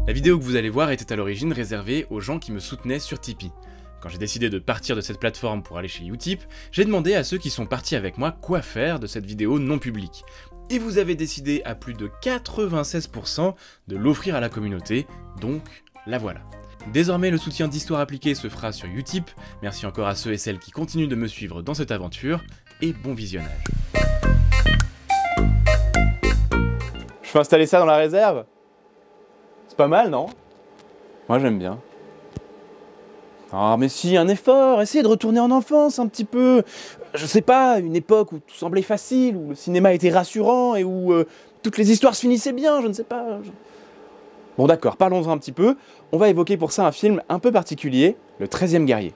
La vidéo que vous allez voir était à l'origine réservée aux gens qui me soutenaient sur Tipeee. Quand j'ai décidé de partir de cette plateforme pour aller chez Utip, j'ai demandé à ceux qui sont partis avec moi quoi faire de cette vidéo non publique. Et vous avez décidé à plus de 96% de l'offrir à la communauté, donc la voilà. Désormais, le soutien d'Histoire Appliquée se fera sur Utip. Merci encore à ceux et celles qui continuent de me suivre dans cette aventure, et bon visionnage. Je peux installer ça dans la réserve? C'est pas mal, non? Moi, j'aime bien. Ah, mais si, un effort, essayez de retourner en enfance un petit peu. Je sais pas, une époque où tout semblait facile, où le cinéma était rassurant et où toutes les histoires se finissaient bien, je ne sais pas. Bon d'accord, parlons-en un petit peu. On va évoquer pour ça un film un peu particulier, Le 13e guerrier.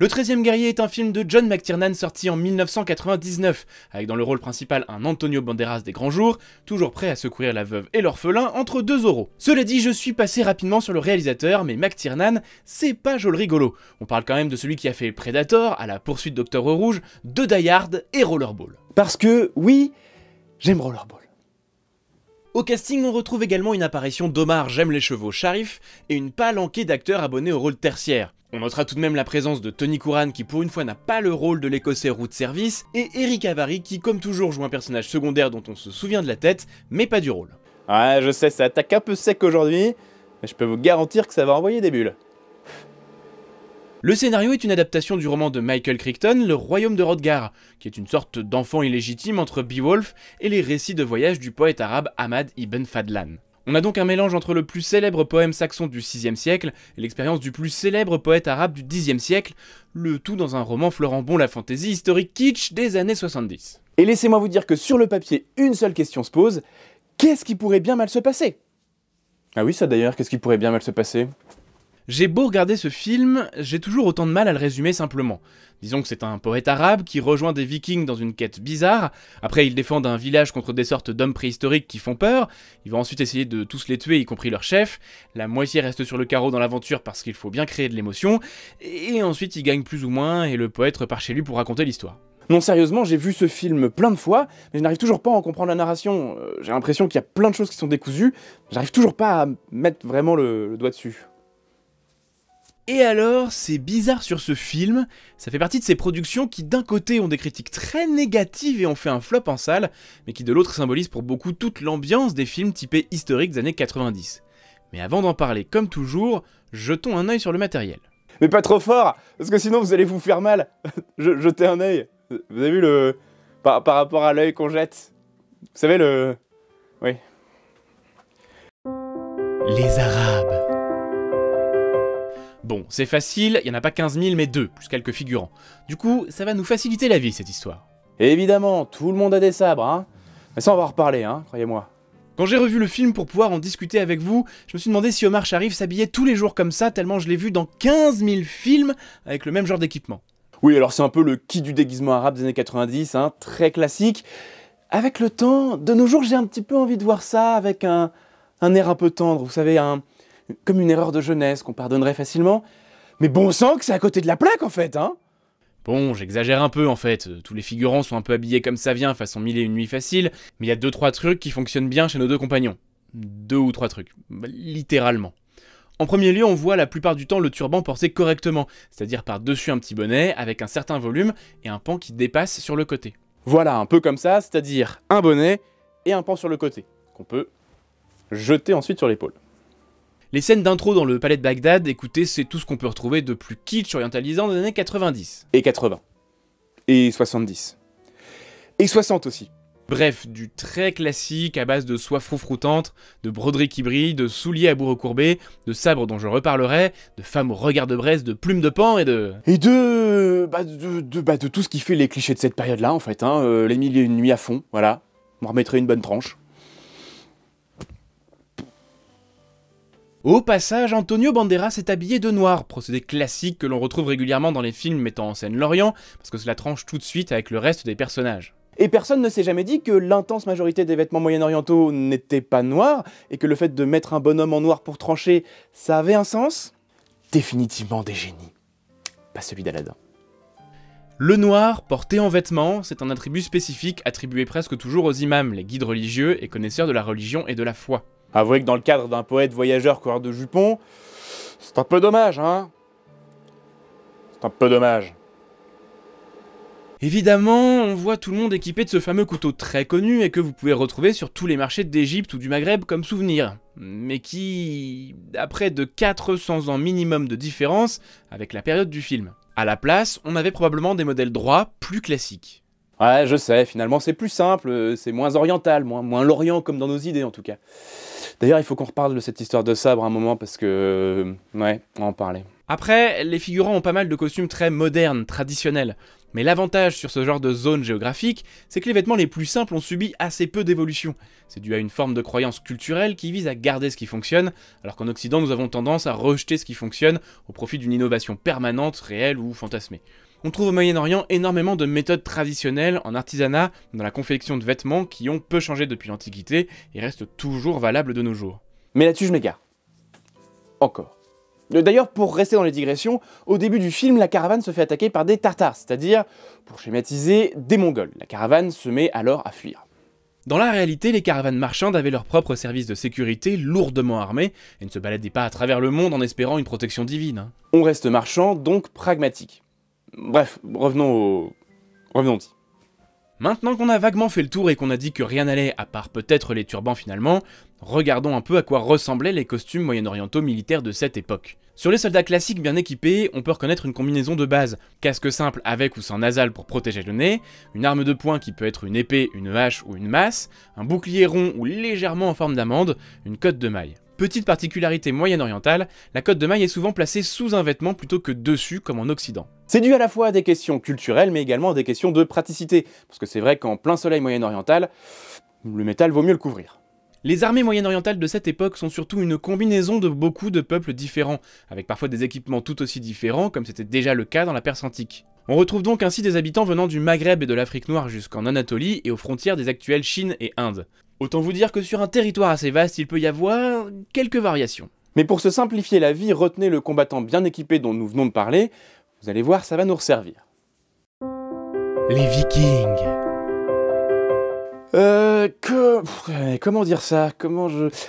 Le 13e guerrier est un film de John McTiernan sorti en 1999, avec dans le rôle principal un Antonio Banderas des grands jours, toujours prêt à secourir la veuve et l'orphelin entre deux oraux. Cela dit, je suis passé rapidement sur le réalisateur, mais McTiernan, c'est pas joli rigolo. On parle quand même de celui qui a fait Predator, À la poursuite d'Octobre Rouge, de Die Hard et Rollerball. Parce que, oui, j'aime Rollerball. Au casting, on retrouve également une apparition d'Omar J'aime les chevaux Sharif et une palanquée d'acteurs abonnés au rôle tertiaire. On notera tout de même la présence de Tony Curran qui pour une fois n'a pas le rôle de l'écossais route service, et Eric Avary qui comme toujours joue un personnage secondaire dont on se souvient de la tête, mais pas du rôle. Ouais, je sais, ça attaque un peu sec aujourd'hui, mais je peux vous garantir que ça va envoyer des bulles. Le scénario est une adaptation du roman de Michael Crichton, Le Royaume de Hrothgar, qui est une sorte d'enfant illégitime entre Beowulf et les récits de voyage du poète arabe Ahmad ibn Fadlan. On a donc un mélange entre le plus célèbre poème saxon du VIe siècle et l'expérience du plus célèbre poète arabe du Xe siècle, le tout dans un roman fleurant bon la fantaisie historique kitsch des années 70. Et laissez-moi vous dire que sur le papier, une seule question se pose, qu'est-ce qui pourrait bien mal se passer? Ah oui, ça d'ailleurs, qu'est-ce qui pourrait bien mal se passer? J'ai beau regarder ce film, j'ai toujours autant de mal à le résumer simplement. Disons que c'est un poète arabe qui rejoint des vikings dans une quête bizarre, après il défend un village contre des sortes d'hommes préhistoriques qui font peur, il va ensuite essayer de tous les tuer y compris leur chef, la moitié reste sur le carreau dans l'aventure parce qu'il faut bien créer de l'émotion, et ensuite il gagne plus ou moins et le poète repart chez lui pour raconter l'histoire. Non sérieusement, j'ai vu ce film plein de fois, mais je n'arrive toujours pas à en comprendre la narration, j'ai l'impression qu'il y a plein de choses qui sont décousues, j'arrive toujours pas à mettre vraiment le doigt dessus. Et alors, c'est bizarre sur ce film, ça fait partie de ces productions qui d'un côté ont des critiques très négatives et ont fait un flop en salle, mais qui de l'autre symbolisent pour beaucoup toute l'ambiance des films typés historiques des années 90. Mais avant d'en parler, comme toujours, jetons un œil sur le matériel. Mais pas trop fort, parce que sinon vous allez vous faire mal. Jetez un œil. Vous avez vu le... Par rapport à l'œil qu'on jette. Vous savez le... Oui. Les Arabes. Bon, c'est facile, il n'y en a pas 15 000 mais 2, plus quelques figurants. Du coup, ça va nous faciliter la vie cette histoire. Et évidemment, tout le monde a des sabres, hein. Mais ça on va en reparler, hein, croyez-moi. Quand j'ai revu le film pour pouvoir en discuter avec vous, je me suis demandé si Omar Sharif s'habillait tous les jours comme ça, tellement je l'ai vu dans 15 000 films avec le même genre d'équipement. Oui, alors c'est un peu le kit du déguisement arabe des années 90, hein, très classique. Avec le temps, de nos jours, j'ai un petit peu envie de voir ça avec un air un peu tendre, vous savez, comme une erreur de jeunesse qu'on pardonnerait facilement. Mais bon sang que c'est à côté de la plaque en fait, hein. Bon, j'exagère un peu en fait, tous les figurants sont un peu habillés comme ça vient, façon 1001 nuits facile, mais il y a 2-3 trucs qui fonctionnent bien chez nos deux compagnons. 2 ou 3 trucs, littéralement. En premier lieu, on voit la plupart du temps le turban porté correctement, c'est-à-dire par-dessus un petit bonnet, avec un certain volume, et un pan qui dépasse sur le côté. Voilà, un peu comme ça, c'est-à-dire un bonnet et un pan sur le côté, qu'on peut jeter ensuite sur l'épaule. Les scènes d'intro dans le palais de Bagdad, écoutez, c'est tout ce qu'on peut retrouver de plus kitsch orientalisant des années 90. Et 80. Et 70. Et 60 aussi. Bref, du très classique à base de soie froufroutante, de broderies qui brillent, de souliers à bout recourbés, de sabres dont je reparlerai, de femmes au regard de braise, de plumes de pan et de... Et de tout ce qui fait les clichés de cette période-là, en fait, hein, les 1001 nuits à fond, voilà. On remettrait une bonne tranche. Au passage, Antonio Banderas est habillé de noir, procédé classique que l'on retrouve régulièrement dans les films mettant en scène l'Orient, parce que cela tranche tout de suite avec le reste des personnages. Et personne ne s'est jamais dit que l'intense majorité des vêtements moyen-orientaux n'étaient pas noirs, et que le fait de mettre un bonhomme en noir pour trancher, ça avait un sens? Définitivement des génies. pas celui d'Aladin. Le noir, porté en vêtements, c'est un attribut spécifique attribué presque toujours aux imams, les guides religieux et connaisseurs de la religion et de la foi. Avouez que dans le cadre d'un poète voyageur coureur de jupons, c'est un peu dommage, hein? C'est un peu dommage. Évidemment, on voit tout le monde équipé de ce fameux couteau très connu et que vous pouvez retrouver sur tous les marchés d'Égypte ou du Maghreb comme souvenir, mais qui a près de 400 ans minimum de différence avec la période du film. À la place, on avait probablement des modèles droits plus classiques. Ouais, je sais, finalement c'est plus simple, c'est moins oriental, moins l'Orient comme dans nos idées en tout cas. D'ailleurs, il faut qu'on reparle de cette histoire de sabre un moment parce que... ouais, on va en parler. Après, les figurants ont pas mal de costumes très modernes, traditionnels. Mais l'avantage sur ce genre de zone géographique, c'est que les vêtements les plus simples ont subi assez peu d'évolution. C'est dû à une forme de croyance culturelle qui vise à garder ce qui fonctionne, alors qu'en Occident nous avons tendance à rejeter ce qui fonctionne au profit d'une innovation permanente, réelle ou fantasmée. On trouve au Moyen-Orient énormément de méthodes traditionnelles en artisanat dans la confection de vêtements qui ont peu changé depuis l'Antiquité et restent toujours valables de nos jours. Mais là-dessus je m'égare. Encore. D'ailleurs, pour rester dans les digressions, au début du film, la caravane se fait attaquer par des Tartares, c'est-à-dire, pour schématiser, des Mongols. La caravane se met alors à fuir. Dans la réalité, les caravanes marchandes avaient leur propre service de sécurité lourdement armé et ne se baladaient pas à travers le monde en espérant une protection divine. On reste marchand, donc pragmatique. Bref, revenons-y. Maintenant qu'on a vaguement fait le tour et qu'on a dit que rien n'allait à part peut-être les turbans finalement, regardons un peu à quoi ressemblaient les costumes moyen-orientaux militaires de cette époque. Sur les soldats classiques bien équipés, on peut reconnaître une combinaison de base, casque simple avec ou sans nasal pour protéger le nez, une arme de poing qui peut être une épée, une hache ou une masse, un bouclier rond ou légèrement en forme d'amande, une cotte de maille. Petite particularité moyen-orientale, la cotte de maille est souvent placée sous un vêtement plutôt que dessus comme en Occident. C'est dû à la fois à des questions culturelles mais également à des questions de praticité, parce que c'est vrai qu'en plein soleil moyen-oriental, le métal vaut mieux le couvrir. Les armées moyen-orientales de cette époque sont surtout une combinaison de beaucoup de peuples différents, avec parfois des équipements tout aussi différents comme c'était déjà le cas dans la Perse antique. On retrouve donc ainsi des habitants venant du Maghreb et de l'Afrique noire jusqu'en Anatolie et aux frontières des actuelles Chine et Inde. Autant vous dire que sur un territoire assez vaste, il peut y avoir quelques variations. Mais pour se simplifier la vie, retenez le combattant bien équipé dont nous venons de parler, vous allez voir, ça va nous resservir. Les Vikings. Comment dire ça?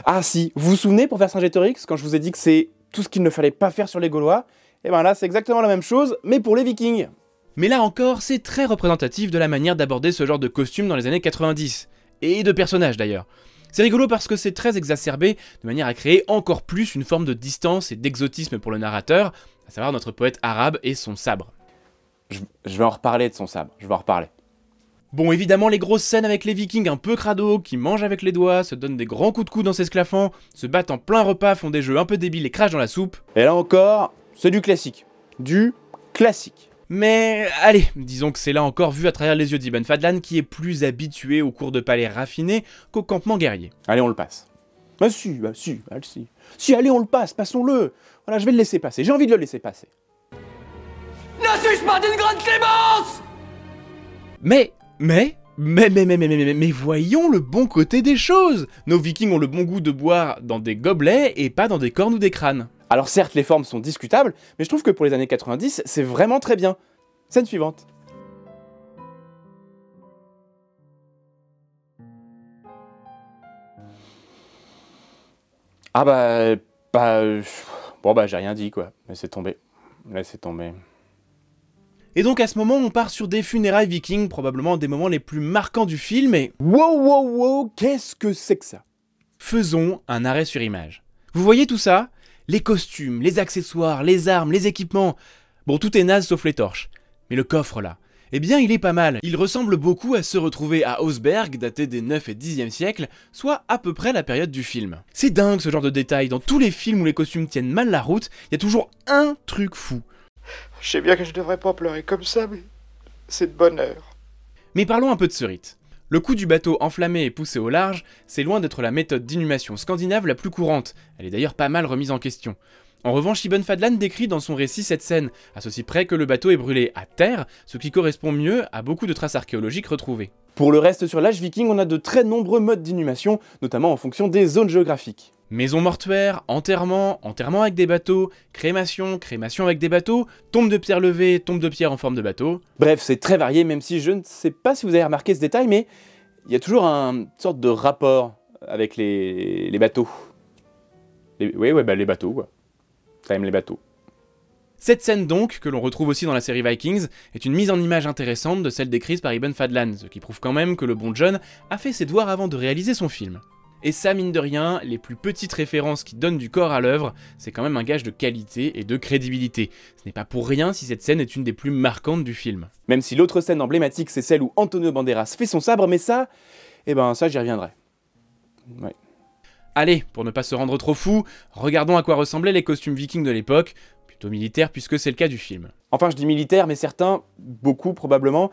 Ah si, vous vous souvenez pour Vercingétorix, quand je vous ai dit que c'est tout ce qu'il ne fallait pas faire sur les Gaulois? Et ben là, c'est exactement la même chose, mais pour les Vikings. Mais là encore, c'est très représentatif de la manière d'aborder ce genre de costume dans les années 90. Et de personnages d'ailleurs. C'est rigolo parce que c'est très exacerbé, de manière à créer encore plus une forme de distance et d'exotisme pour le narrateur, à savoir notre poète arabe et son sabre. Je vais en reparler de son sabre, je vais en reparler. Bon, évidemment, les grosses scènes avec les Vikings un peu crado, qui mangent avec les doigts, se donnent des grands coups de coude en s'esclaffant, se battent en plein repas, font des jeux un peu débiles et crachent dans la soupe. Et là encore, c'est du classique. Du classique. Mais allez, disons que c'est là encore vu à travers les yeux d'Ibn Fadlan qui est plus habitué aux cours de palais raffinés qu'au campement guerrier. Allez, on le passe. Si, allez, on le passe, passons-le. Voilà, je vais le laisser passer, j'ai envie de le laisser passer. Ne suis-je pas d'une grande clémence? Mais voyons le bon côté des choses. Nos Vikings ont le bon goût de boire dans des gobelets et pas dans des cornes ou des crânes. Alors certes, les formes sont discutables, mais je trouve que pour les années 90, c'est vraiment très bien. Scène suivante. Ah bon j'ai rien dit quoi. Laissez tomber. Et donc à ce moment, on part sur des funérailles vikings, probablement des moments les plus marquants du film et... Wow, qu'est-ce que c'est que ça? Faisons un arrêt sur image. Vous voyez tout ça? Les costumes, les accessoires, les armes, les équipements... Bon, tout est naze sauf les torches. Mais le coffre là, eh bien il est pas mal. Il ressemble beaucoup à se retrouver à Augsberg, daté des 9 et 10e siècles, soit à peu près la période du film. C'est dingue ce genre de détails, dans tous les films où les costumes tiennent mal la route, il y a toujours un truc fou. Je sais bien que je devrais pas pleurer comme ça, mais c'est de bonne heure. Mais parlons un peu de ce rite. Le coup du bateau enflammé et poussé au large, c'est loin d'être la méthode d'inhumation scandinave la plus courante, elle est d'ailleurs pas mal remise en question. En revanche, Ibn Fadlan décrit dans son récit cette scène, à ceci près que le bateau est brûlé à terre, ce qui correspond mieux à beaucoup de traces archéologiques retrouvées. Pour le reste sur l'âge viking, on a de très nombreux modes d'inhumation, notamment en fonction des zones géographiques. Maison mortuaire, enterrement, enterrement avec des bateaux, crémation, crémation avec des bateaux, tombe de pierre levée, tombe de pierre en forme de bateau. Bref, c'est très varié, même si je ne sais pas si vous avez remarqué ce détail, mais il y a toujours une sorte de rapport avec les bateaux. Les bateaux, quoi. Quand même les bateaux. Cette scène donc, que l'on retrouve aussi dans la série Vikings, est une mise en image intéressante de celle décrite par Ibn Fadlan, ce qui prouve quand même que le bon John a fait ses devoirs avant de réaliser son film. Et ça, mine de rien, les plus petites références qui donnent du corps à l'œuvre, c'est quand même un gage de qualité et de crédibilité. Ce n'est pas pour rien si cette scène est une des plus marquantes du film. Même si l'autre scène emblématique, c'est celle où Antonio Banderas fait son sabre, mais ça, ça j'y reviendrai. Ouais. Allez, pour ne pas se rendre trop fou, regardons à quoi ressemblaient les costumes vikings de l'époque, plutôt militaires puisque c'est le cas du film. Enfin, je dis militaire, mais certains, beaucoup probablement,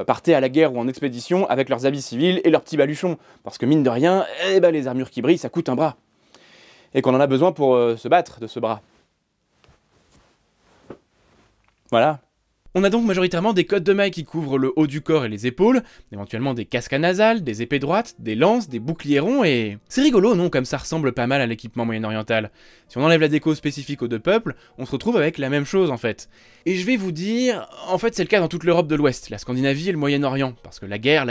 partaient à la guerre ou en expédition avec leurs habits civils et leurs petits baluchons. Parce que mine de rien, les armures qui brillent, ça coûte un bras. Et qu'on en a besoin pour se battre de ce bras. Voilà. On a donc majoritairement des cottes de mailles qui couvrent le haut du corps et les épaules, éventuellement des casques à nasales, des épées droites, des lances, des boucliers ronds et... C'est rigolo, non? Comme ça ressemble pas mal à l'équipement moyen-oriental. Si on enlève la déco spécifique aux deux peuples, on se retrouve avec la même chose en fait. Et je vais vous dire, en fait c'est le cas dans toute l'Europe de l'Ouest, la Scandinavie et le Moyen-Orient, parce que la guerre,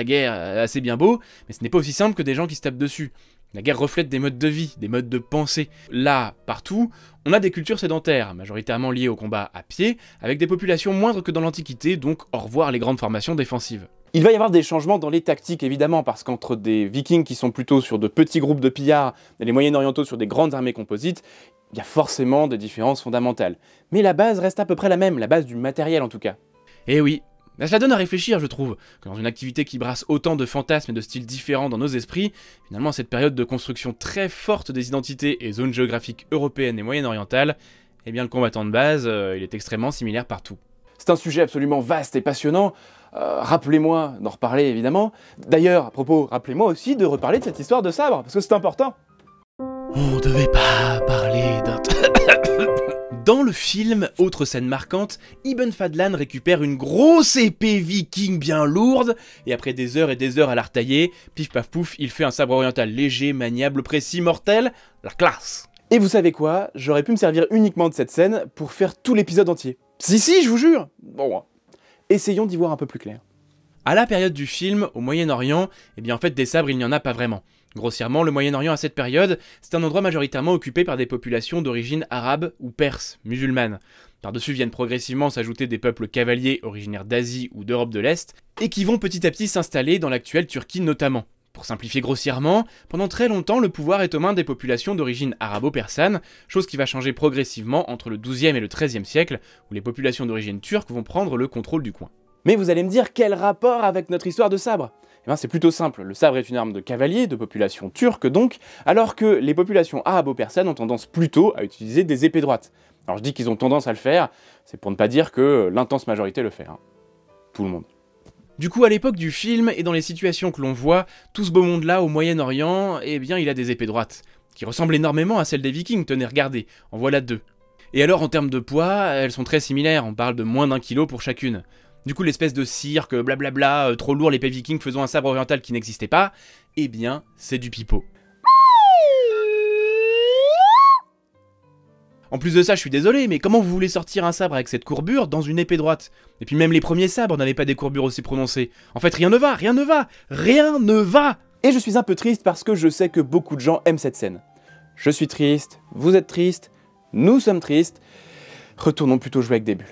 c'est bien beau, mais ce n'est pas aussi simple que des gens qui se tapent dessus. La guerre reflète des modes de vie, des modes de pensée. Là, partout, on a des cultures sédentaires, majoritairement liées au combat à pied, avec des populations moindres que dans l'Antiquité, donc au revoir les grandes formations défensives. Il va y avoir des changements dans les tactiques, évidemment, parce qu'entre des vikings qui sont plutôt sur de petits groupes de pillards et les moyen-orientaux sur des grandes armées composites, il y a forcément des différences fondamentales. Mais la base reste à peu près la même, la base du matériel en tout cas. Eh oui. Cela donne à réfléchir, je trouve, que dans une activité qui brasse autant de fantasmes et de styles différents dans nos esprits, finalement cette période de construction très forte des identités et zones géographiques européennes et moyen-orientales, eh bien le combattant de base, il est extrêmement similaire partout. C'est un sujet absolument vaste et passionnant, rappelez-moi d'en reparler évidemment. D'ailleurs, à propos, rappelez-moi aussi de reparler de cette histoire de sabre, parce que c'est important. On devait pas parler d'un... Dans le film, autre scène marquante, Ibn Fadlan récupère une grosse épée viking bien lourde, et après des heures et des heures à la retailler, pif paf pouf, il fait un sabre oriental léger, maniable, précis, mortel, la classe. Et vous savez quoi? J'aurais pu me servir uniquement de cette scène pour faire tout l'épisode entier. Si, je vous jure. Bon, essayons d'y voir un peu plus clair. À la période du film, au Moyen-Orient, eh bien en fait des sabres il n'y en a pas vraiment. Grossièrement, le Moyen-Orient à cette période, c'est un endroit majoritairement occupé par des populations d'origine arabe ou perse, musulmane. Par-dessus viennent progressivement s'ajouter des peuples cavaliers originaires d'Asie ou d'Europe de l'Est, et qui vont petit à petit s'installer dans l'actuelle Turquie notamment. Pour simplifier grossièrement, pendant très longtemps le pouvoir est aux mains des populations d'origine arabo-persane, chose qui va changer progressivement entre le XIIe et le XIIIe siècle, où les populations d'origine turque vont prendre le contrôle du coin. Mais vous allez me dire, quel rapport avec notre histoire de sabre? Eh bien c'est plutôt simple, le sabre est une arme de cavalier, de population turque donc, alors que les populations arabo-persanes ont tendance plutôt à utiliser des épées droites. Alors je dis qu'ils ont tendance à le faire, c'est pour ne pas dire que l'intense majorité le fait, hein. Tout le monde. Du coup, à l'époque du film, et dans les situations que l'on voit, tout ce beau monde-là au Moyen-Orient, eh bien il a des épées droites, qui ressemblent énormément à celles des Vikings, tenez, regardez, en voilà deux. Et alors en termes de poids, elles sont très similaires, on parle de moins d'1 kilo pour chacune. Du coup, l'espèce de cirque, blablabla, trop lourd, l'épée viking faisant un sabre oriental qui n'existait pas, eh bien, c'est du pipeau. En plus de ça, je suis désolé, mais comment vous voulez sortir un sabre avec cette courbure dans une épée droite? Et puis même les premiers sabres n'avaient pas des courbures aussi prononcées. En fait, rien ne va, rien ne va, rien ne va! Et je suis un peu triste parce que je sais que beaucoup de gens aiment cette scène. Je suis triste, vous êtes triste, nous sommes tristes. Retournons plutôt jouer avec des bulles.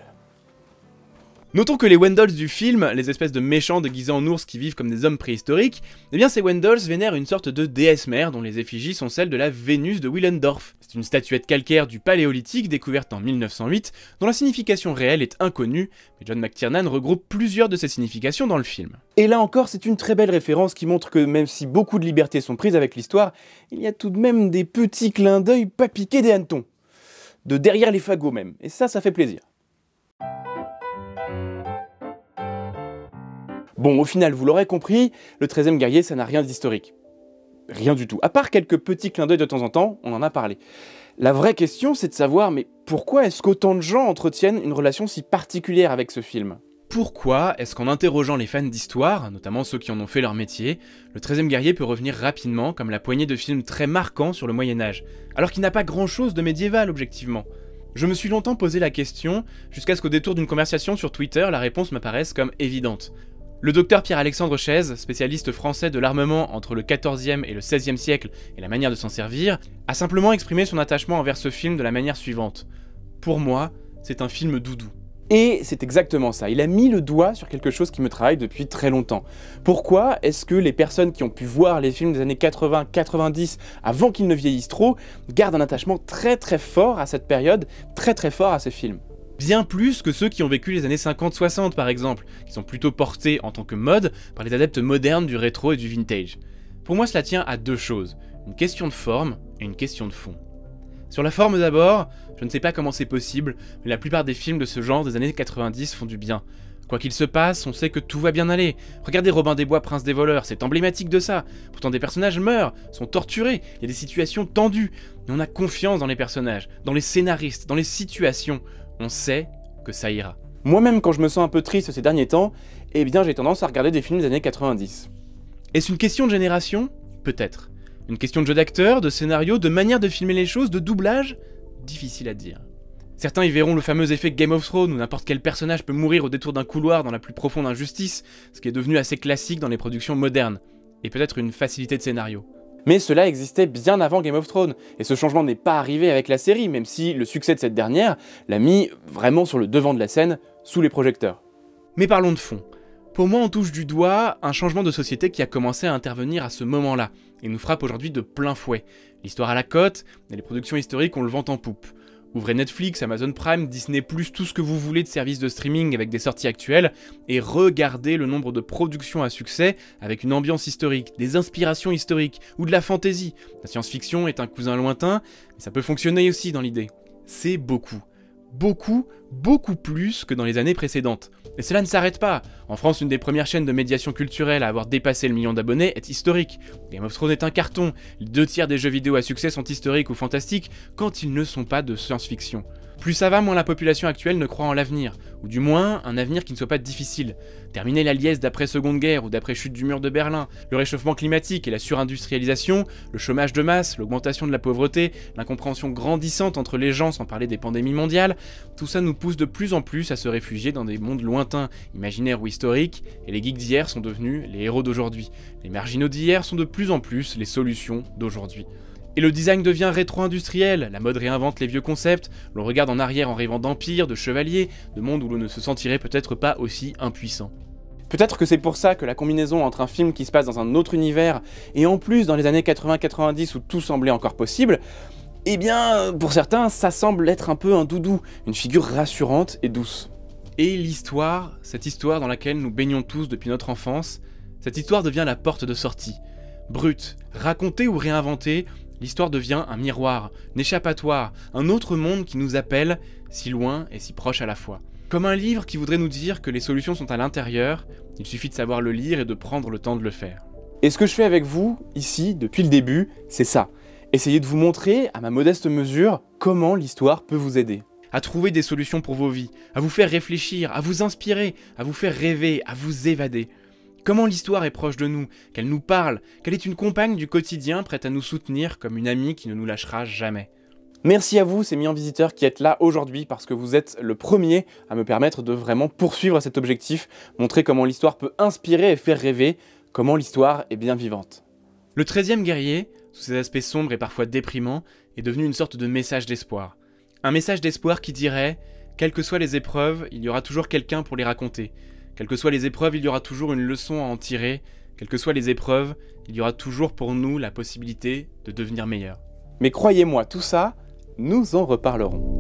Notons que les Wendolls du film, les espèces de méchants déguisés en ours qui vivent comme des hommes préhistoriques, eh bien ces Wendolls vénèrent une sorte de déesse mère dont les effigies sont celles de la Vénus de Willendorf. C'est une statuette calcaire du Paléolithique découverte en 1908, dont la signification réelle est inconnue, mais John McTiernan regroupe plusieurs de ces significations dans le film. Et là encore, c'est une très belle référence qui montre que même si beaucoup de libertés sont prises avec l'histoire, il y a tout de même des petits clins d'œil pas piqués des hannetons. De derrière les fagots même, et ça fait plaisir. Bon, au final, vous l'aurez compris, le 13e guerrier, ça n'a rien d'historique. Rien du tout. À part quelques petits clins d'œil de temps en temps, on en a parlé. La vraie question, c'est de savoir, mais pourquoi est-ce qu'autant de gens entretiennent une relation si particulière avec ce film ? Pourquoi est-ce qu'en interrogeant les fans d'histoire, notamment ceux qui en ont fait leur métier, le 13e guerrier peut revenir rapidement comme la poignée de films très marquants sur le Moyen-Âge, alors qu'il n'a pas grand-chose de médiéval objectivement? Je me suis longtemps posé la question, jusqu'à ce qu'au détour d'une conversation sur Twitter, la réponse m'apparaisse comme évidente. Le docteur Pierre-Alexandre Chaise, spécialiste français de l'armement entre le XIVe et le XVIe siècle et la manière de s'en servir, a simplement exprimé son attachement envers ce film de la manière suivante. Pour moi, c'est un film doudou. Et c'est exactement ça, il a mis le doigt sur quelque chose qui me travaille depuis très longtemps. Pourquoi est-ce que les personnes qui ont pu voir les films des années 80-90 avant qu'ils ne vieillissent trop, gardent un attachement très fort à cette période, très fort à ces films? Bien plus que ceux qui ont vécu les années 50-60 par exemple, qui sont plutôt portés en tant que mode par les adeptes modernes du rétro et du vintage. Pour moi cela tient à deux choses, une question de forme et une question de fond. Sur la forme d'abord, je ne sais pas comment c'est possible, mais la plupart des films de ce genre des années 90 font du bien. Quoi qu'il se passe, on sait que tout va bien aller. Regardez Robin des Bois, Prince des voleurs, c'est emblématique de ça. Pourtant des personnages meurent, sont torturés, il y a des situations tendues. Mais on a confiance dans les personnages, dans les scénaristes, dans les situations. On sait que ça ira. Moi-même, quand je me sens un peu triste ces derniers temps, eh bien j'ai tendance à regarder des films des années 90. Est-ce une question de génération? Peut-être. Une question de jeu d'acteur, de scénario, de manière de filmer les choses, de doublage? Difficile à dire. Certains y verront le fameux effet Game of Thrones où n'importe quel personnage peut mourir au détour d'un couloir dans la plus profonde injustice, ce qui est devenu assez classique dans les productions modernes, et peut-être une facilité de scénario. Mais cela existait bien avant Game of Thrones, et ce changement n'est pas arrivé avec la série, même si le succès de cette dernière l'a mis vraiment sur le devant de la scène, sous les projecteurs. Mais parlons de fond. Pour moi, on touche du doigt un changement de société qui a commencé à intervenir à ce moment-là, et nous frappe aujourd'hui de plein fouet. L'histoire à la cote, et les productions historiques on le vent en poupe. Ouvrez Netflix, Amazon Prime, Disney+, tout ce que vous voulez de services de streaming avec des sorties actuelles, et regardez le nombre de productions à succès avec une ambiance historique, des inspirations historiques, ou de la fantasy. La science-fiction est un cousin lointain, mais ça peut fonctionner aussi dans l'idée. C'est beaucoup. Beaucoup plus que dans les années précédentes. Et cela ne s'arrête pas. En France, une des premières chaînes de médiation culturelle à avoir dépassé le million d'abonnés est historique. Game of Thrones est un carton. Les 2/3 des jeux vidéo à succès sont historiques ou fantastiques quand ils ne sont pas de science-fiction. Plus ça va, moins la population actuelle ne croit en l'avenir, ou du moins un avenir qui ne soit pas difficile. Terminer la liesse d'après Seconde Guerre ou d'après chute du mur de Berlin, le réchauffement climatique et la surindustrialisation, le chômage de masse, l'augmentation de la pauvreté, l'incompréhension grandissante entre les gens sans parler des pandémies mondiales, tout ça nous pousse de plus en plus à se réfugier dans des mondes lointains, imaginaires ou historiques, et les geeks d'hier sont devenus les héros d'aujourd'hui. Les marginaux d'hier sont de plus en plus les solutions d'aujourd'hui. Et le design devient rétro-industriel, la mode réinvente les vieux concepts, l'on regarde en arrière en rêvant d'empire, de chevaliers, de monde où l'on ne se sentirait peut-être pas aussi impuissant. Peut-être que c'est pour ça que la combinaison entre un film qui se passe dans un autre univers, et en plus dans les années 80-90 où tout semblait encore possible, eh bien, pour certains, ça semble être un peu un doudou, une figure rassurante et douce. Et l'histoire, cette histoire dans laquelle nous baignons tous depuis notre enfance, cette histoire devient la porte de sortie. Brute, racontée ou réinventée, l'histoire devient un miroir, un échappatoire, un autre monde qui nous appelle, si loin et si proche à la fois. Comme un livre qui voudrait nous dire que les solutions sont à l'intérieur, il suffit de savoir le lire et de prendre le temps de le faire. Et ce que je fais avec vous, ici, depuis le début, c'est ça. Essayer de vous montrer, à ma modeste mesure, comment l'histoire peut vous aider. À trouver des solutions pour vos vies, à vous faire réfléchir, à vous inspirer, à vous faire rêver, à vous évader. Comment l'histoire est proche de nous, qu'elle nous parle, qu'elle est une compagne du quotidien prête à nous soutenir comme une amie qui ne nous lâchera jamais. Merci à vous, ces millions de visiteurs qui êtes là aujourd'hui parce que vous êtes le premier à me permettre de vraiment poursuivre cet objectif, montrer comment l'histoire peut inspirer et faire rêver, comment l'histoire est bien vivante. Le 13e guerrier, sous ses aspects sombres et parfois déprimants, est devenu une sorte de message d'espoir. Un message d'espoir qui dirait « Quelles que soient les épreuves, il y aura toujours quelqu'un pour les raconter. Quelles que soient les épreuves, il y aura toujours une leçon à en tirer. Quelles que soient les épreuves, il y aura toujours pour nous la possibilité de devenir meilleurs. » Mais croyez-moi, tout ça, nous en reparlerons.